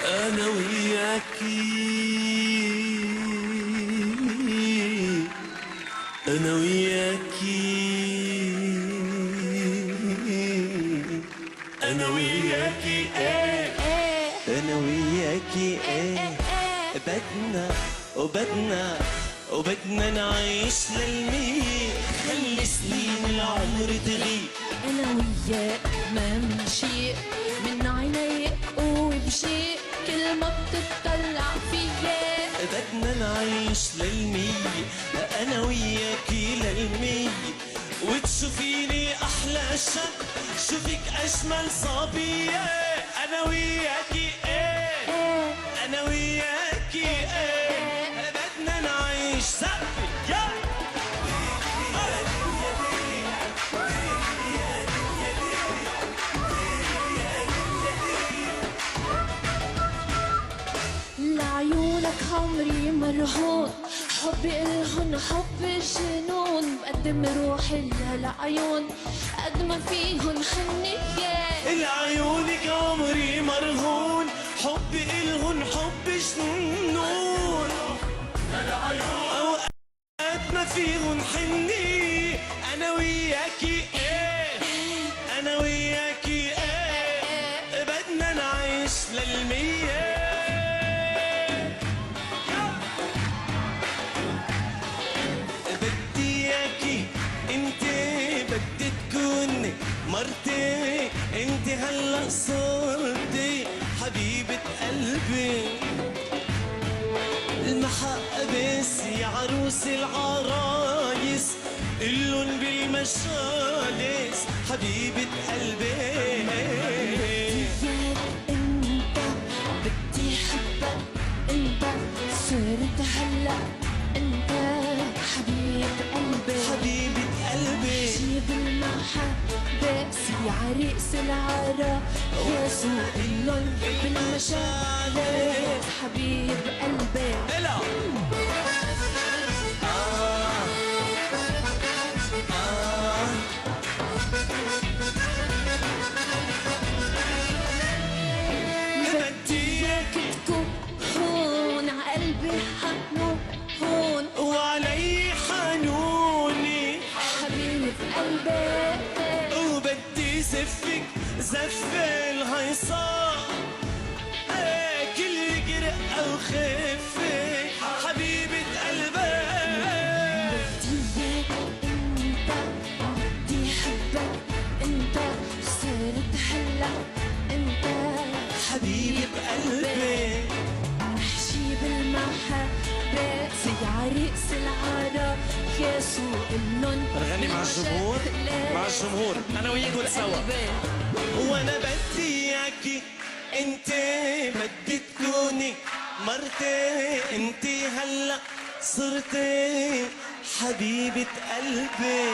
انا وياكي، انا وياكي، انا وياكي ايه، انا وياكي ايه، بدنا وبدنا نعيش للمية، خلي سنين العمر تغيب. انا وياك ما من شيء من عينيك وبشيء كل ما بتطلع فيا. بدنا نعيش للمية، انا وياكي للمية، وتشوفيني احلى شب، شوفك اجمل صبية. انا وياكي ايه، انا وياكي ايه، بدنا نعيش سقفي يا لعيونك عمري مرهون، حبي إلهن حب الجنون، بقدم روحي للعيون قد ما فيهن حنية. لعيونك عمري مرهون، حبي إلهن حب جنون، اوقات ما فيهن حني. انا وياكي ايه، انا وياكي ايه، بدنا نعيش للمية. بدي اياكي انت، بدي تكوني مرتي، انت هلا صرتي حبيبة قلبي. المحبس يا عروس العرايس، قلن بالمجالس حبيبة قلبي. بدي انت، بدي حبك انت، صرت هلا انت حبيب قلبي. حبيبة قلبي جيب المحبة يا عريس العرا، وسوق اللون بالمشاعر حبيب قلبي. إلا بدي اياك تكون عقلبي حنون وعلي حنوني، حبيب قلبي. وبدي زفك زف الهيصة، كل جرأة وخفة حبيبة قلبي. بدي اياك انت، بدي حبك انت، صرت هلا انت حبيبة قلبي. نحشي بالمحبة زي عريس العرا، يا سوق اللون. نغني مع الجمهور، مع الجمهور انا وياكم سوا. وانا بدي اياكي انت، بدي تكوني مرتي، انت هلا صرتي حبيبة قلبي.